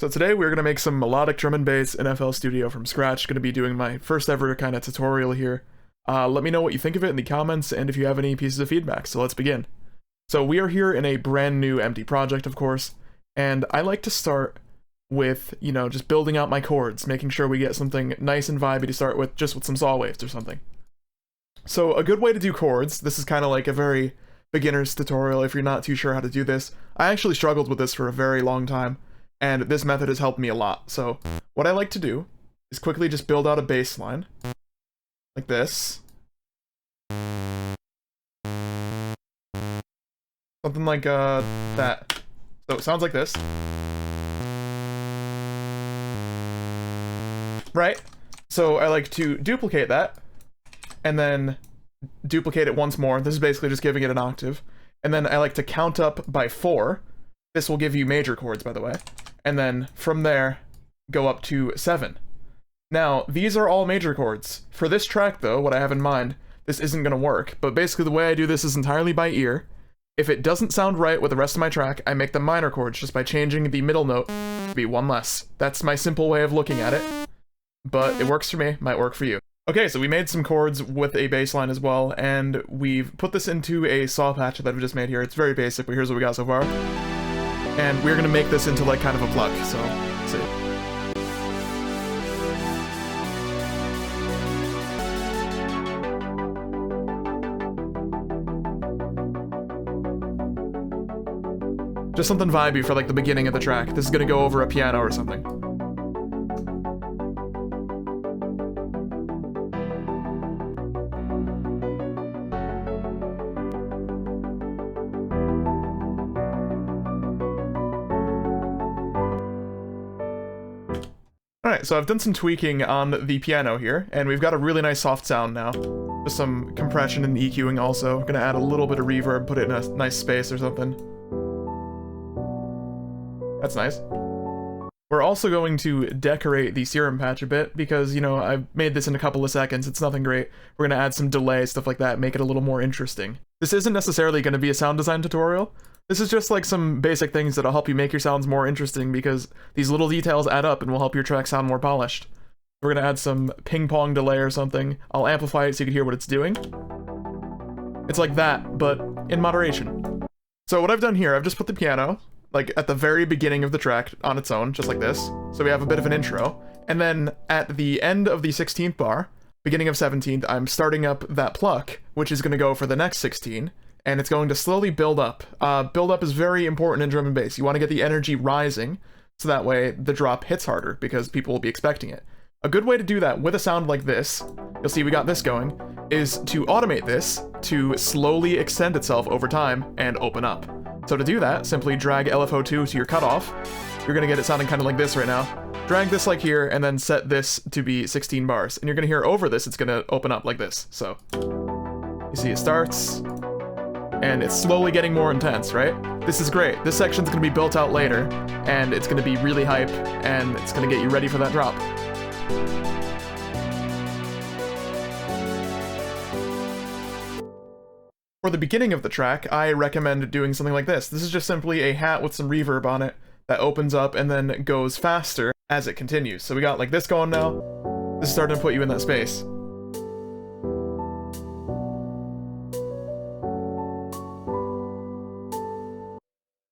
So today we're going to make some melodic drum and bass in FL Studio from scratch. Going to be doing my first ever kind of tutorial here. Let me know what you think of it in the comments and if you have any pieces of feedback, so let's begin. So we are here in a brand new empty project, of course, and I like to start with, just building out my chords, making sure we get something nice and vibey to start with, just with some saw waves or something. So a good way to do chords, this is kind of like a very beginner's tutorial if you're not too sure how to do this. I actually struggled with this for a very long time, and this method has helped me a lot. So what I like to do is quickly just build out a bass line, like this. Something like that. So it sounds like this. Right? So I like to duplicate that, and then duplicate it once more. This is basically just giving it an octave. And then I like to count up by 4. This will give you major chords, by the way. And then from there, go up to 7. Now, these are all major chords. For this track, though, what I have in mind, this isn't going to work. But basically, the way I do this is entirely by ear. If it doesn't sound right with the rest of my track, I make them minor chords just by changing the middle note to be one less. That's my simple way of looking at it. But it works for me, might work for you. Okay, so we made some chords with a bass line as well, and we've put this into a saw patch that I've just made here. It's very basic, but here's what we got so far. And we're gonna make this into like kind of a pluck, so let's see. Just something vibey for like the beginning of the track. This is gonna go over a piano or something. Alright, so I've done some tweaking on the piano here, and we've got a really nice soft sound now. Just some compression and EQing also. Gonna add a little bit of reverb, put it in a nice space or something. That's nice. We're also going to decorate the serum patch a bit, because, I've made this in a couple of seconds, it's nothing great. We're gonna add some delay, stuff like that, make it a little more interesting. This isn't necessarily gonna be a sound design tutorial. This is just like some basic things that'll help you make your sounds more interesting, because these little details add up and will help your track sound more polished. We're gonna add some ping pong delay or something. I'll amplify it so you can hear what it's doing. It's like that, but in moderation. So what I've done here, I've just put the piano, like at the very beginning of the track on its own, just like this. So we have a bit of an intro. And then at the end of the 16th bar, beginning of 17th, I'm starting up that pluck, which is gonna go for the next 16. And it's going to slowly build up. Build up is very important in drum and bass. You want to get the energy rising, so that way the drop hits harder, because people will be expecting it. A good way to do that with a sound like this, you'll see we got this going, is to automate this to slowly extend itself over time and open up. So to do that, simply drag LFO2 to your cutoff. You're going to get it sounding kind of like this right now. Drag this like here, and then set this to be 16 bars. And you're going to hear over this, it's going to open up like this. So, you see it starts, and it's slowly getting more intense, right? This is great. This section's gonna be built out later, and it's gonna be really hype, and it's gonna get you ready for that drop. For the beginning of the track, I recommend doing something like this. This is just simply a hat with some reverb on it that opens up and then goes faster as it continues. So we got like this going now. This is starting to put you in that space.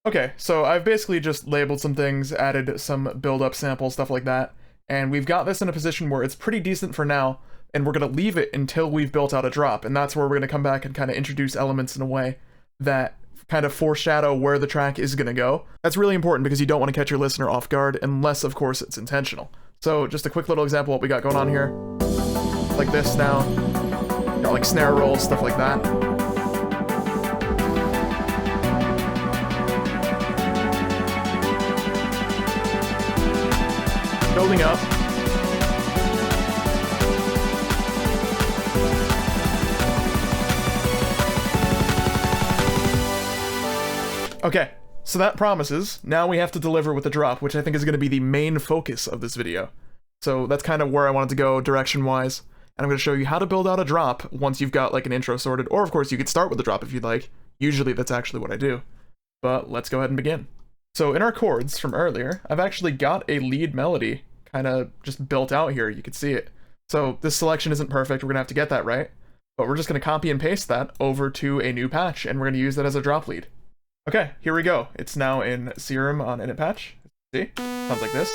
Okay, so I've basically just labeled some things, added some build-up samples, stuff like that, and we've got this in a position where it's pretty decent for now, and we're going to leave it until we've built out a drop, and that's where we're going to come back and kind of introduce elements in a way that kind of foreshadow where the track is going to go. That's really important because you don't want to catch your listener off guard, unless, of course, it's intentional. So just a quick little example of what we got going on here. Like this now. Got like snare rolls, stuff like that. Building up. Okay, so that promises. Now we have to deliver with the drop, which I think is going to be the main focus of this video. So that's kind of where I wanted to go direction-wise. And I'm going to show you how to build out a drop once you've got like an intro sorted. Or of course you could start with the drop if you'd like. Usually that's actually what I do. But let's go ahead and begin. So in our chords from earlier, I've actually got a lead melody kind of just built out here. You can see it. So this selection isn't perfect. We're gonna have to get that right, but we're just gonna copy and paste that over to a new patch, and we're gonna use that as a drop lead. Okay, here we go. It's now in Serum on init patch. See? Sounds like this.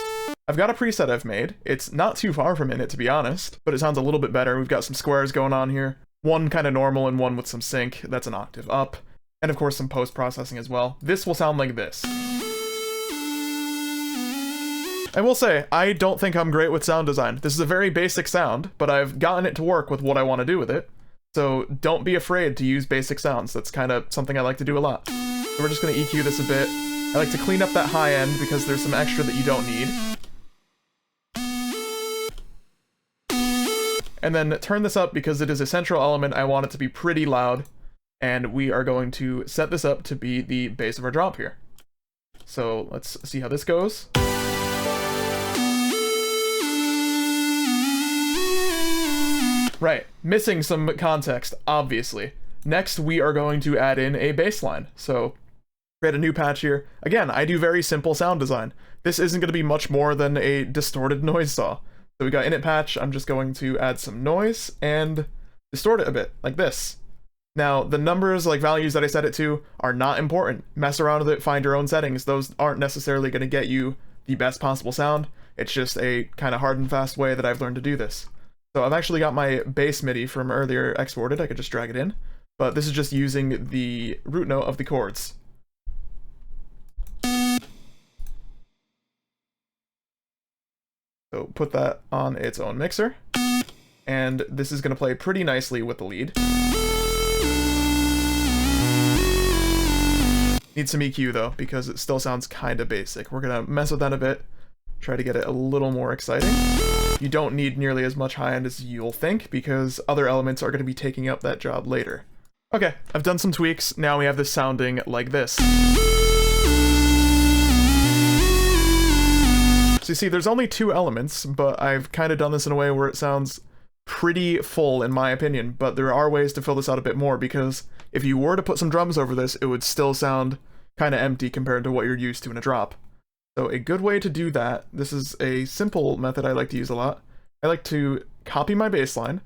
I've got a preset I've made. It's not too far from init, to be honest, but it sounds a little bit better. We've got some squares going on here. One kind of normal and one with some sync. That's an octave up. And of course some post-processing as well. This will sound like this. I will say, I don't think I'm great with sound design. This is a very basic sound, but I've gotten it to work with what I want to do with it. So don't be afraid to use basic sounds. That's kind of something I like to do a lot. So we're just going to EQ this a bit. I like to clean up that high end because there's some extra that you don't need. And then turn this up because it is a central element. I want it to be pretty loud. And we are going to set this up to be the base of our drop here. So let's see how this goes. Right, missing some context, obviously. Next, we are going to add in a bass line. So create a new patch here. Again, I do very simple sound design. This isn't going to be much more than a distorted noise saw. So we got init patch. I'm just going to add some noise and distort it a bit, like this. Now, the numbers, like values that I set it to, are not important. Mess around with it, find your own settings. Those aren't necessarily going to get you the best possible sound. It's just a kind of hard and fast way that I've learned to do this. So I've actually got my bass MIDI from earlier exported. I could just drag it in. But this is just using the root note of the chords. So put that on its own mixer. And this is going to play pretty nicely with the lead. Need some EQ though, because it still sounds kind of basic. We're going to mess with that a bit. Try to get it a little more exciting. You don't need nearly as much high end as you'll think, because other elements are going to be taking up that job later. Okay, I've done some tweaks. Now we have this sounding like this. So you see, there's only 2 elements, but I've kind of done this in a way where it sounds pretty full in my opinion, but there are ways to fill this out a bit more, because if you were to put some drums over this, it would still sound kind of empty compared to what you're used to in a drop. So a good way to do that, this is a simple method I like to use a lot. I like to copy my bass line,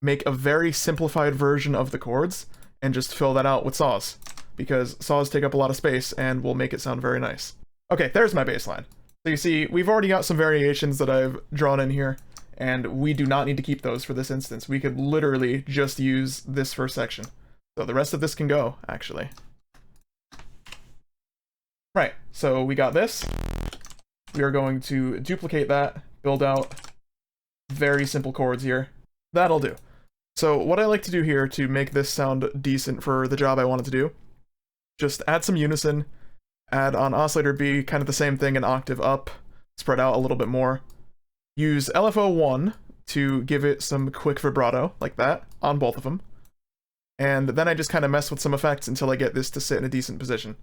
make a very simplified version of the chords, and just fill that out with saws, because saws take up a lot of space and will make it sound very nice. Okay, there's my bass line. So you see, we've already got some variations that I've drawn in here, and we do not need to keep those for this instance. We could literally just use this first section. So the rest of this can go, actually. Right, so we got this. We are going to duplicate that, build out very simple chords here. That'll do. So what I like to do here to make this sound decent for the job I wanted to do, just add some unison, add on oscillator B, kind of the same thing, an octave up, spread out a little bit more. Use LFO1 to give it some quick vibrato, like that, on both of them. And then I just kind of mess with some effects until I get this to sit in a decent position.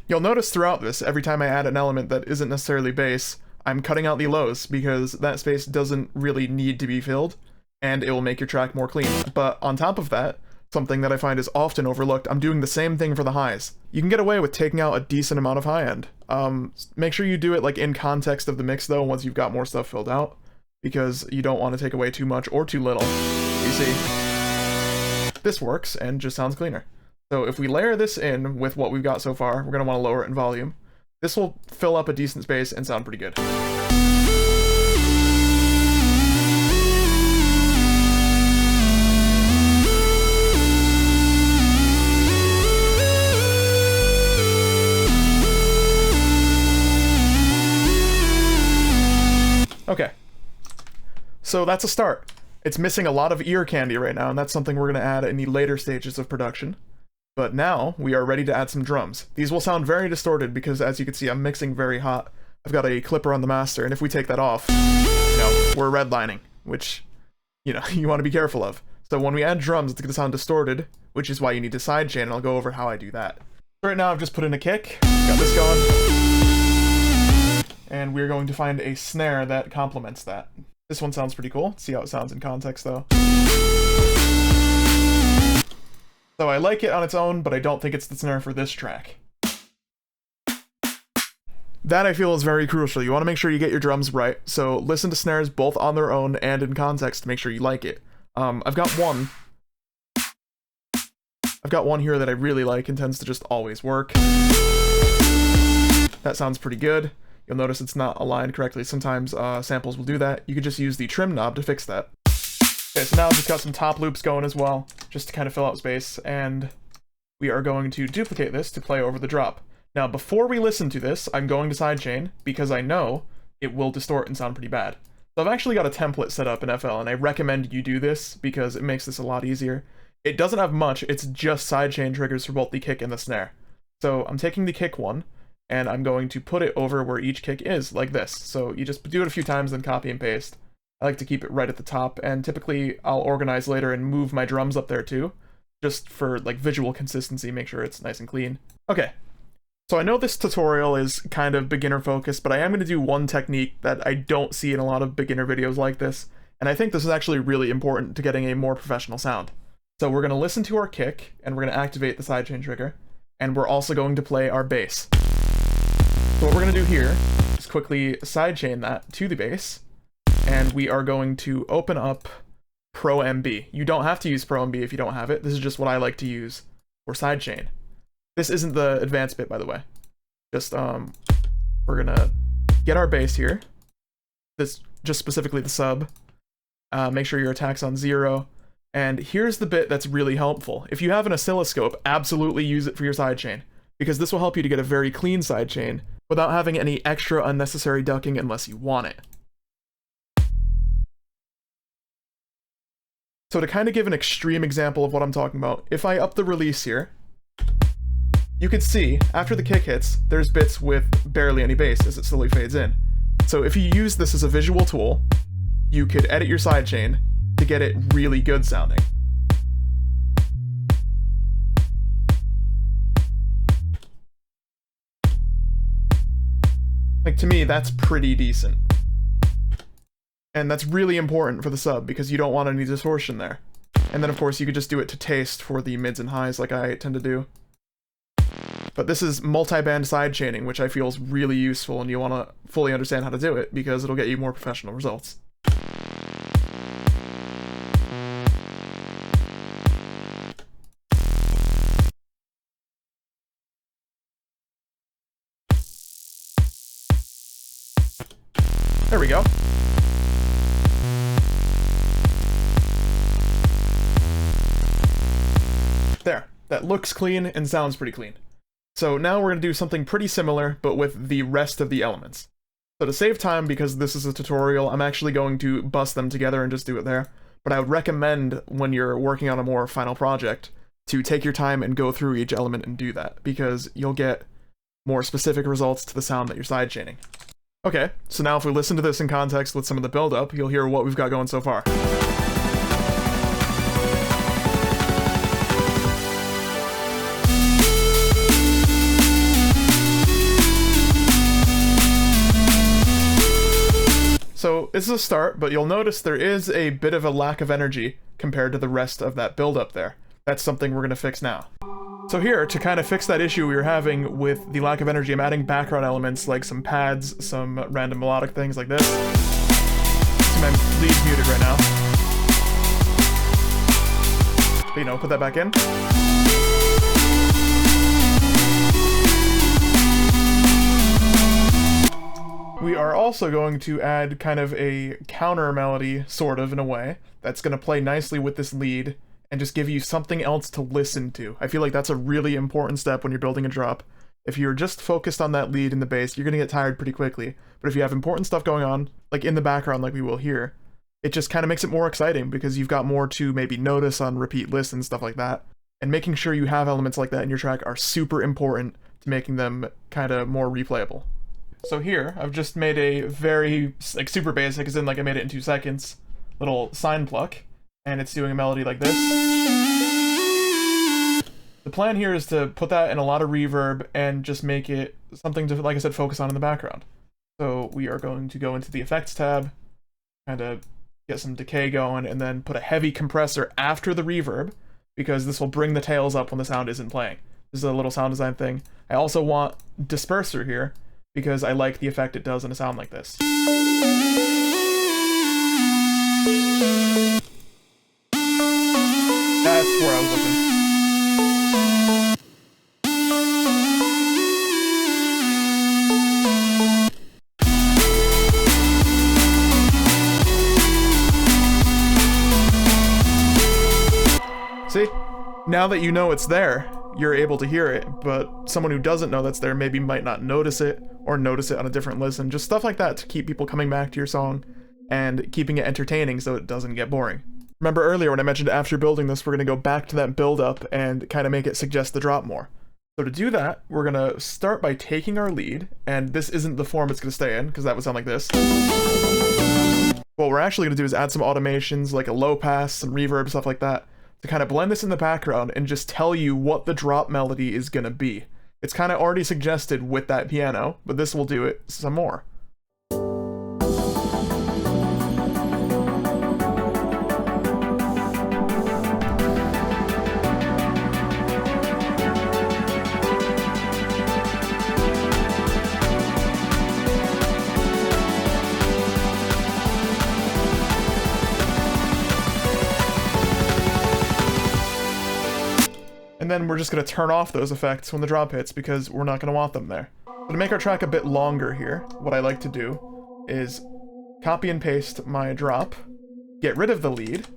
You'll notice throughout this, every time I add an element that isn't necessarily bass, I'm cutting out the lows, because that space doesn't really need to be filled, and it will make your track more clean. But on top of that, something that I find is often overlooked, I'm doing the same thing for the highs. You can get away with taking out a decent amount of high end. Make sure you do it like in context of the mix though, once you've got more stuff filled out, because you don't want to take away too much or too little. You see, this works and just sounds cleaner. So if we layer this in with what we've got so far, we're going to want to lower it in volume. This will fill up a decent space and sound pretty good. Okay, so that's a start. It's missing a lot of ear candy right now, and that's something we're going to add in the later stages of production. But now we are ready to add some drums. These will sound very distorted because, as you can see, I'm mixing very hot. I've got a clipper on the master, and if we take that off, we're redlining, which, you want to be careful of. So when we add drums, it's going to sound distorted, which is why you need to sidechain, and I'll go over how I do that. Right now, I've just put in a kick, got this going. and we're going to find a snare that complements that. This one sounds pretty cool. Let's see how it sounds in context though. So I like it on its own, but I don't think it's the snare for this track. That I feel is very crucial. You want to make sure you get your drums right, so listen to snares both on their own and in context to make sure you like it. I've got one here that I really like and tends to just always work. That sounds pretty good. You'll notice it's not aligned correctly. Sometimes samples will do that. You could just use the trim knob to fix that. Okay, so now I've just got some top loops going as well, just to kind of fill out space, and we are going to duplicate this to play over the drop. Now, before we listen to this, I'm going to sidechain, because I know it will distort and sound pretty bad. So I've actually got a template set up in FL, and I recommend you do this, because it makes this a lot easier. It doesn't have much, it's just sidechain triggers for both the kick and the snare. So I'm taking the kick one, and I'm going to put it over where each kick is, like this. So you just do it a few times, then copy and paste. I like to keep it right at the top, and typically I'll organize later and move my drums up there too, just for like visual consistency, make sure it's nice and clean. Okay. So I know this tutorial is kind of beginner focused, but I am going to do one technique that I don't see in a lot of beginner videos like this, and I think this is actually really important to getting a more professional sound. So we're going to listen to our kick, and we're going to activate the sidechain trigger, and we're also going to play our bass. So what we're going to do here is quickly sidechain that to the bass, and we are going to open up Pro MB. You don't have to use Pro MB if you don't have it. This is just what I like to use for sidechain. This isn't the advanced bit, by the way. Just, we're gonna get our bass here. This, just specifically the sub. Make sure your attack's on 0. And here's the bit that's really helpful. If you have an oscilloscope, absolutely use it for your sidechain, because this will help you to get a very clean sidechain without having any extra unnecessary ducking unless you want it. So to kind of give an extreme example of what I'm talking about, if I up the release here, you can see, after the kick hits, there's bits with barely any bass as it slowly fades in. So if you use this as a visual tool, you could edit your sidechain to get it really good sounding. Like, to me, that's pretty decent. And that's really important for the sub, because you don't want any distortion there. And then, of course, you could just do it to taste for the mids and highs like I tend to do. But this is multi-band sidechaining, which I feel is really useful, and you want to fully understand how to do it, because it'll get you more professional results. There we go. There. That looks clean and sounds pretty clean. So now we're going to do something pretty similar, but with the rest of the elements. So to save time, because this is a tutorial, I'm actually going to bust them together and just do it there. But I would recommend, when you're working on a more final project, to take your time and go through each element and do that, because you'll get more specific results to the sound that you're sidechaining. Okay, so now if we listen to this in context with some of the build-up, you'll hear what we've got going so far. So this is a start, but you'll notice there is a bit of a lack of energy compared to the rest of that build-up there. That's something we're going to fix now. So here, to kind of fix that issue we were having with the lack of energy, I'm adding background elements like some pads, some random melodic things like this. See my lead's muted right now. But, you know, put that back in. We are also going to add kind of a counter melody, sort of, in a way, that's going to play nicely with this lead and just give you something else to listen to. I feel like that's a really important step when you're building a drop. If you're just focused on that lead in the bass, you're going to get tired pretty quickly. But if you have important stuff going on, like in the background like we will here, it just kind of makes it more exciting because you've got more to maybe notice on repeat lists and stuff like that. And making sure you have elements like that in your track are super important to making them kind of more replayable. So here, I've just made a very, like, super basic, as in, like, I made it in 2 seconds, little sine pluck, and it's doing a melody like this. The plan here is to put that in a lot of reverb and just make it something to, like I said, focus on in the background. So we are going to go into the effects tab, kind of get some decay going, and then put a heavy compressor after the reverb, because this will bring the tails up when the sound isn't playing. This is a little sound design thing. I also want disperser here, because I like the effect it does in a sound like this. That's where I was looking. See? Now that you know it's there, you're able to hear it, but someone who doesn't know that's there maybe might not notice it, or notice it on a different listen. Just stuff like that to keep people coming back to your song, and keeping it entertaining so it doesn't get boring. Remember earlier when I mentioned after building this, we're going to go back to that build-up and kind of make it suggest the drop more. So to do that, we're going to start by taking our lead, and this isn't the form it's going to stay in, because that would sound like this. What we're actually going to do is add some automations, like a low pass, some reverb, stuff like that, to kind of blend this in the background and just tell you what the drop melody is going to be. It's kind of already suggested with that piano, but this will do it some more. And then we're just going to turn off those effects when the drop hits, because we're not going to want them there. So to make our track a bit longer here, what I like to do is copy and paste my drop, get rid of the lead,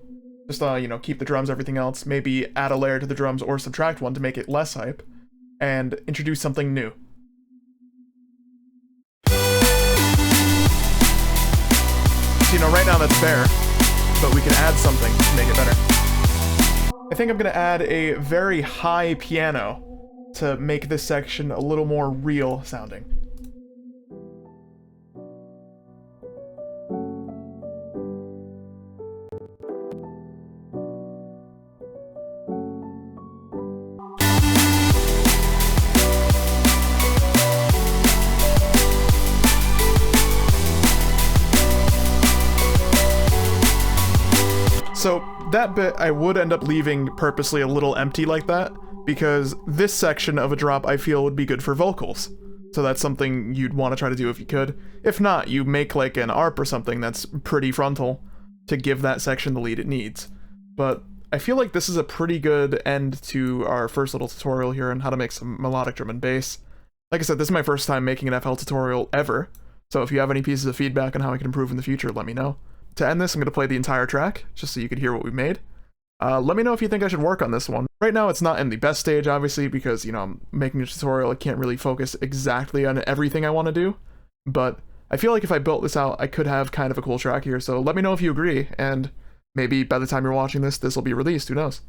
just you know, keep the drums, everything else, maybe add a layer to the drums or subtract one to make it less hype, and introduce something new. So, you know, right now that's bare, but we can add something to make it better. I think I'm going to add a very high piano to make this section a little more real sounding. So that bit I would end up leaving purposely a little empty like that, because this section of a drop I feel would be good for vocals. So that's something you'd want to try to do if you could. If not, you make like an ARP or something that's pretty frontal to give that section the lead it needs. But I feel like this is a pretty good end to our first little tutorial here on how to make some melodic drum and bass. Like I said, this is my first time making an FL tutorial ever, so if you have any pieces of feedback on how I can improve in the future, let me know. To end this, I'm going to play the entire track, just so you could hear what we made. Let me know if you think I should work on this one. Right now, it's not in the best stage, obviously, because, you know, I'm making a tutorial, I can't really focus exactly on everything I want to do, but I feel like if I built this out, I could have kind of a cool track here, so let me know if you agree, and maybe by the time you're watching this, this will be released, who knows.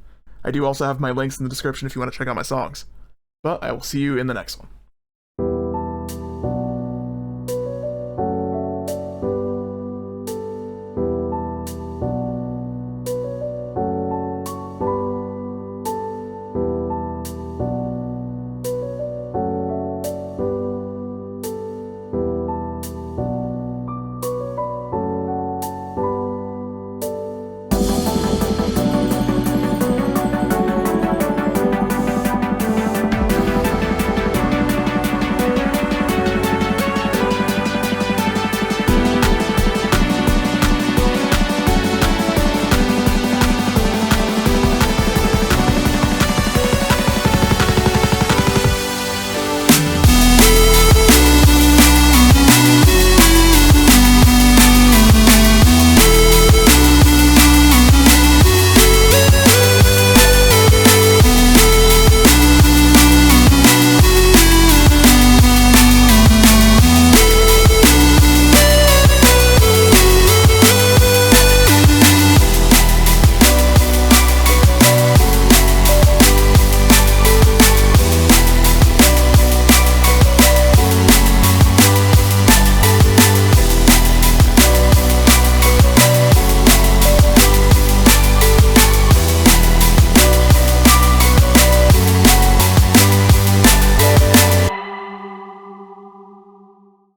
I do also have my links in the description if you want to check out my songs. But I will see you in the next one.